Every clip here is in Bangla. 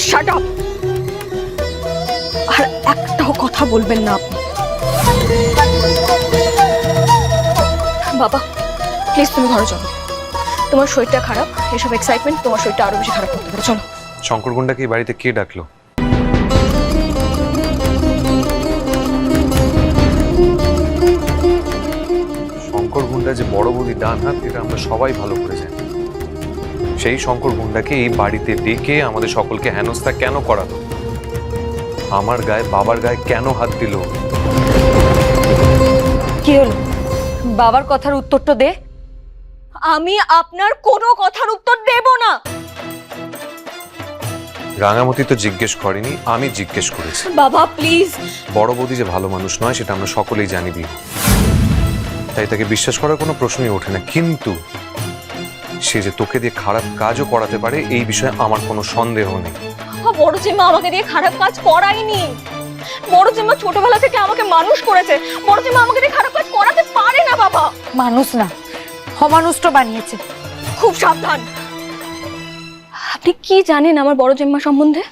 Shut up. আর একটাও কথা বলবেন না আপনি। বাবা প্লিজ তুমি ঘরে চলো, তোমার শরীরটা খারাপ, এসব এক্সাইটমেন্ট তোমার শরীরটা আরো বেশি খারাপ করতে পারে। চলো। শঙ্কর গুন্ডাকে এই বাড়িতে কে ডাকলো? শঙ্কর গুন্ডা যে বড় বৌদি ডান হাত, এটা আমরা সবাই ভালো করে জানি। সেই শঙ্কর গুন্ডাকে এই বাড়িতে ডেকে আমাদের সকলকে হেনস্থা কেন করালো? আমার গায়ে, বাবার গায়ে কেন হাত দিল? কি হলো? বাবার কথার উত্তরটা দে। আমি আপনার কোনো কথার উত্তর দেব না। রাঙামতি তো জিজ্ঞেস করেনি, আমি জিজ্ঞেস করেছি। বাবা প্লিজ। বড় বৌদি যে ভালো মানুষ নয় সেটা আমরা সকলেই জানি বিহু, তাই তাকে বিশ্বাস করার কোনো প্রশ্নই ওঠে না। কিন্তু সে যে তোকে দিয়ে খারাপ কাজও করাতে পারে এই বিষয়ে আমার কোনো সন্দেহ নেই। বড় জেমা আমাকে দিয়ে খারাপ কাজ করায়নি। বড় জেমা ছোটবেলা থেকে আমাকে মানুষ করেছে। বড় জেমা আমাকে দিয়ে খারাপ কাজ করাতে পারে না বাবা। মানুষ না, অমানুষটা বানিয়েছে। খুব সাবধান। আপনি কি জানেন আমার বড় জেম্মা সম্বন্ধে?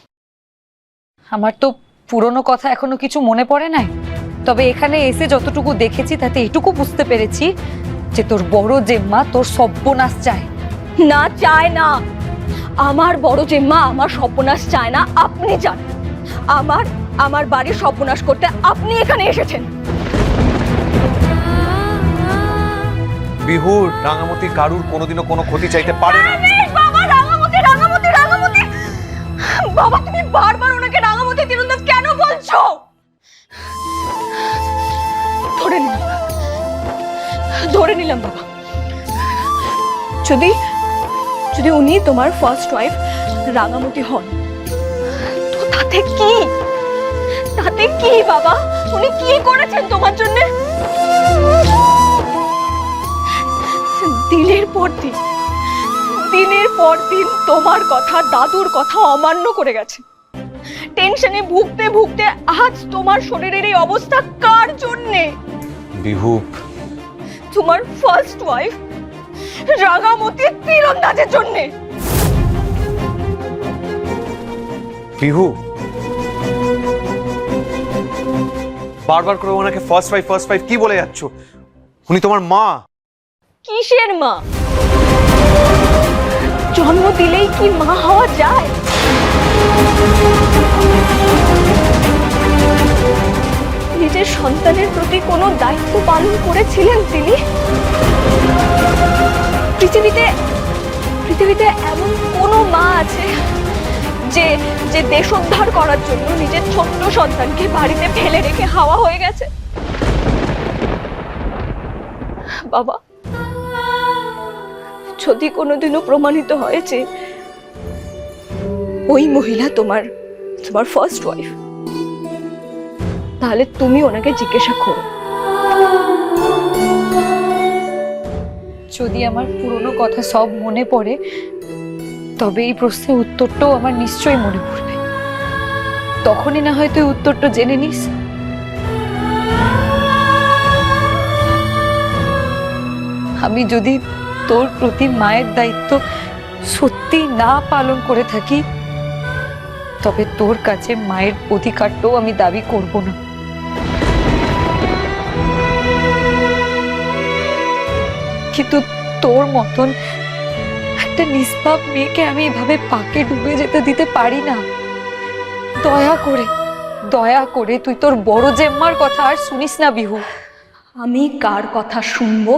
আমার তো পুরনো কথা এখনো কিছু মনে পড়ে নাই, তবে এখানে এসে যতটুকু দেখেছি তাতে এটুকু বুঝতে পেরেছি যে তোর বড় জেম্মা তোর সর্বনাশ চায়। না, চায় না। আমার বড় জেম্মা আমার সর্বনাশ চায় না, আপনি চান। আমার বাড়ির সর্বনাশ করতে আপনি এখানে এসেছেন। বিহু, রাঙামতি কারুর কোনোদিনও কোনো ক্ষতি চাইতে পারে না। বাবা রাঙামতি রাঙামতি রাঙামতি, বাবা তুমি বারবার ওনাকে রাঙামতি তীরন্দাজ কেন বলছো? ধরে নিলাম বাবা, যদি উনি তোমার ফার্স্ট ওয়াইফ রাঙামতি হন তো তাতে কি বাবা? উনি কি করেছেন তোমার জন্য? দিনের পর দিন তোমার কথা, দাদুর কথা অমান্য করে গেছে। টেনশনে ভুগতে ভুগতে আজ তোমার শরীরের এই অবস্থা কার জন্যে? বিহু, তোমার ফার্স্ট ওয়াইফ রাঙামতি তীরন্দাজের জন্যে। বিহু, বারবার করে ওনাকে ফার্স্ট ওয়াইফ কি বলে যাচ্ছ? উনি তোমার মা। কিসের মা? জন্ম দিলেই কি মা হওয়া যায়? নিজের সন্তানের প্রতি কোনো দায়িত্ব পালন করেছিলেন তিনি? পৃথিবীতে এমন কোনো মা আছে যে দেশোদ্ধার করার জন্য নিজের ছোট্ট সন্তানকে বাড়িতে ফেলে রেখে হাওয়া হয়ে গেছে? বাবা, যদি কোনোদিনও প্রমাণিত হয়েছে ওই মহিলা তোমার ফার্স্ট ওয়াইফ, তাহলে তুমি ওনাকে জিজ্ঞাসা করো। যদি আমার পুরনো কথা সব মনে পড়ে তবে এই প্রশ্নের উত্তরটাও আমার নিশ্চয়ই মনে পড়বে। তখনই না হয় তুই উত্তরটা জেনে নিস। আমি যদি তোর প্রতি মায়ের দায়িত্ব সত্যি না পালন করে থাকি তবে তোর কাছে মায়ের অধিকারটাও আমি দাবি করব না। কিন্তু তোর মতন একটা নিষ্পাপ মেয়েকে আমি এভাবে পাকে ডুবে যেতে দিতে পারি না। দয়া করে তুই তোর বড় জেম্মার কথা আর শুনিস না বিহু। আমি কার কথা শুনবো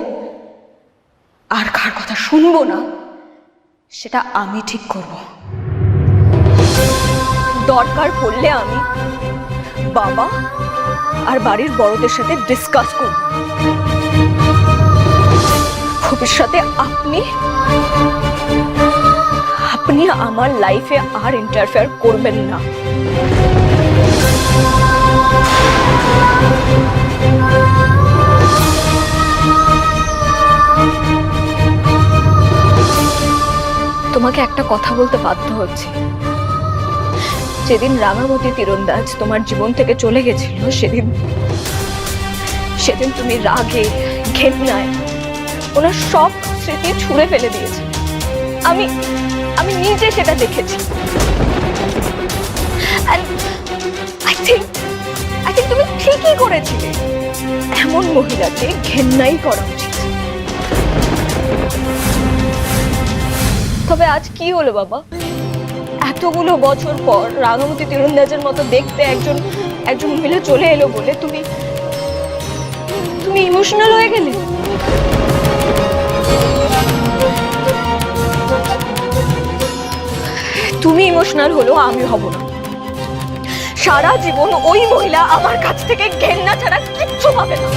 আর কার কথা শুনবো না সেটা আমি ঠিক করব। দরকার পড়লে আমি বাবা আর বাড়ির বড়দের সাথে ডিসকাস করব। ভবিষ্যতে আপনি আমার লাইফে আর ইন্টারফেয়ার করবেন না। তোমাকে একটা কথা বলতে বাধ্য হচ্ছে। যেদিন রাঙামতি তীরন্দাজ তোমার জীবন থেকে চলে গেছিল সেদিন তুমি রাগে ঘেন্নায় ওনার সব স্মৃতি ছুঁড়ে ফেলে দিয়েছে। আমি নিজে সেটা দেখেছি। এমন মহিলাকে ঘেন্নাই করা উচিত। তবে আজ কি হলো বাবা? এতগুলো বছর পর রাঙামতি তীরন্দাজের মতো দেখতে একজন মহিলা চলে এলো বলে তুমি ইমোশনাল হয়ে গেলে? তুমি ইমোশনাল হলো, আমি হব না। সারা জীবন ওই মহিলা আমার কাছ থেকে ঘেন্না ছাড়া কিচ্ছু পাবে না।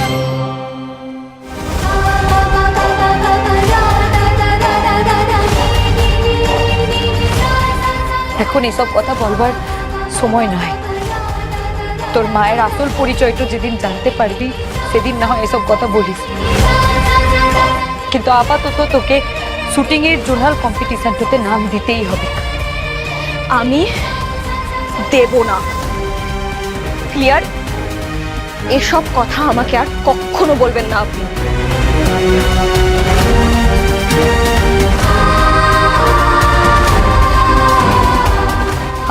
এখন এসব কথা বলবার সময় নয়। তোর মায়ের আসল পরিচয়টা যেদিন জানতে পারবি সেদিন না হয় এসব কথা বলিস, কিন্তু আপাতত তোকে শুটিং এর জোনাল কম্পিটিশনটাতে নাম দিতেই হবে। আমি দেব না, ক্লিয়ার? এসব কথা আমাকে আর কখনো বলবেন না আপনি।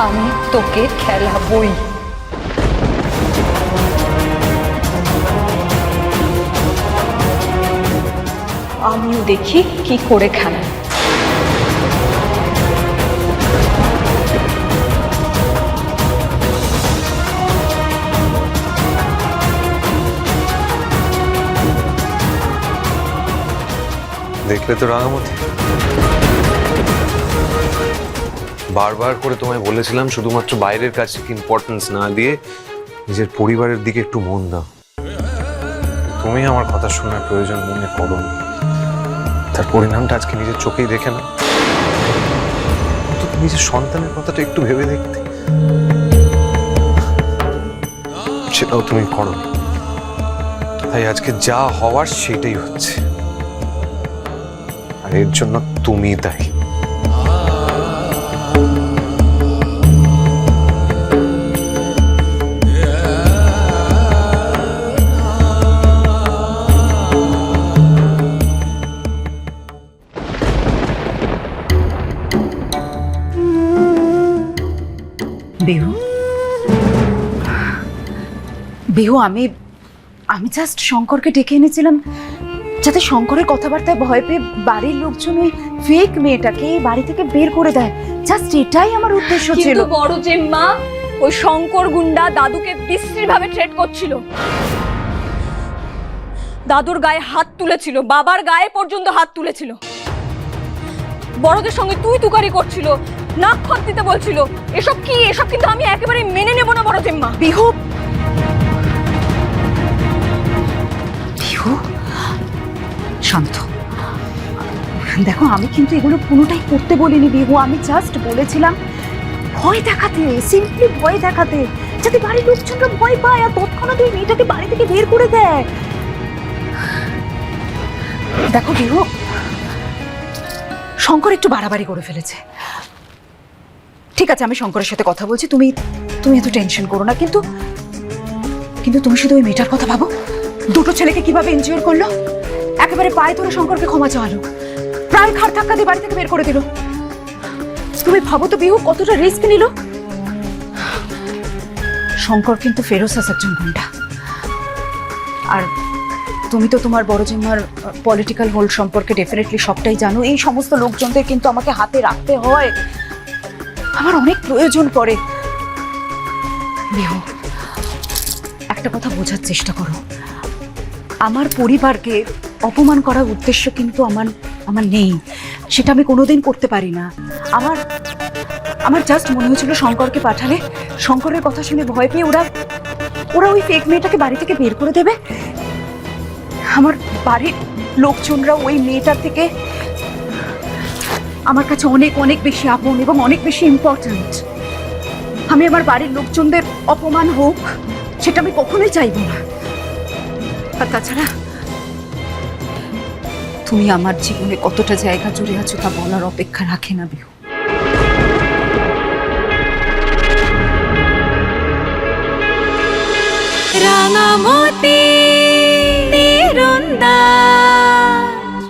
আমি তোকে খেলাবই। আমিও দেখি কি করে খেলা। দেখলে তো রাঙামতি, বারবার করে তোমায় বলেছিলাম শুধুমাত্র বাইরের কাছে ইম্পর্টেন্স না দিয়ে নিজের পরিবারের দিকে একটু মন দাও। তুমি আমার কথা শোনার প্রয়োজন মনে করো, তার পরিণামটা আজকে নিজের চোখেই দেখে না। নিজের সন্তানের কথাটা একটু ভেবে দেখতে, সেটাও তুমি করো। তাই আজকে যা হওয়ার সেটাই হচ্ছে, আর এর জন্য তুমি দায়ী। বিহু, আমি জাস্ট শঙ্করকে ডেকে এনেছিলাম যাতে শঙ্করের কথাবার্তায় ভয় পেয়ে বাড়ির লোকজন ওই ফেক মেয়েটাকে বাড়ি থেকে বের করে দেয়। জাস্ট এটাই আমার উদ্দেশ্য ছিল। কিন্তু বড় জেম্মা, ওই শঙ্কর গুন্ডা দাদুকে বিশ্রীভাবে থ্রেট করছিল, দাদুর গায়ে হাত তুলেছিল, বাবার গায়ে পর্যন্ত হাত তুলেছিল, বড়দের সঙ্গে তুই তুকারি করছিল, নাক খত দিতে বলছিল। এসব কিন্তু আমি একেবারে মেনে নেব না বড় জেম্মা। বিহু, বিহু শান্ত। দেখো, আমি কিন্তু এগুলো কোনোটাই করতে বলিনি বিহু। আমি জাস্ট বলেছিলাম ভয় দেখাতে, সিম্পলি ভয় দেখাতে, যাতে বাড়ির লোকজনরা ভয় পায় আর তৎক্ষণাৎ ওই মেয়েটাকে বাড়ি থেকে বের করে দেয়। দেখো বিহু, শঙ্কর একটু বাড়াবাড়ি করে ফেলেছে। ঠিক আছে, আমি শঙ্করের সাথে কথা বলছি, তুমি এত টেনশন করো না। কিন্তু তুমি শুধু ওই মেয়েটার কথা ভাবো। দুটো ছেলেকে কিভাবে এনজয় করলো, একেবারে পায়ে ধরে শঙ্করকে ক্ষমা চাওয়ালো, প্রায় ঘাড় ধাক্কা দিয়ে বাড়ি থেকে বের করে দিল। তুমি ভাবো তো বিহু কতটা রিস্ক নিল। শঙ্কর কিন্তু ফেরোসাস একজন গুন্ডা। আর তুমি তো তোমার বড় জেম্মার পলিটিক্যাল হোল্ড সম্পর্কে ডেফিনেটলি সবটাই জানো। এই সমস্ত লোকজনদের কিন্তু আমাকে হাতে রাখতে হয়, আমার অনেক প্রয়োজন পড়ে। বিহু, একটা কথা বোঝার চেষ্টা করো, আমার পরিবারকে অপমান করার উদ্দেশ্য কিন্তু আমার নেই, সেটা আমি কোনোদিন করতে পারি না। আমার জাস্ট মনে হয়েছিল শঙ্করকে পাঠালে শঙ্করের কথা শুনে ভয় পেয়ে ওরা ওই ফেক মেয়েটাকে বাড়ি থেকে বের করে দেবে। আমার বাড়ির লোকজনরা ওই মেয়েটার থেকে আমার কাছে অনেক অনেক বেশি আপন এবং অনেক বেশি ইম্পর্ট্যান্ট। আমি আমার বাড়ির লোকজনদের অপমান হোক সেটা আমি কখনোই চাইব না। আর তাছাড়া তুমি আমার জীবনে কতটা জায়গা জুড়ে আছো তা বলার অপেক্ষা রাখে না বিহু। রাঙামতি তীরন্দাজ।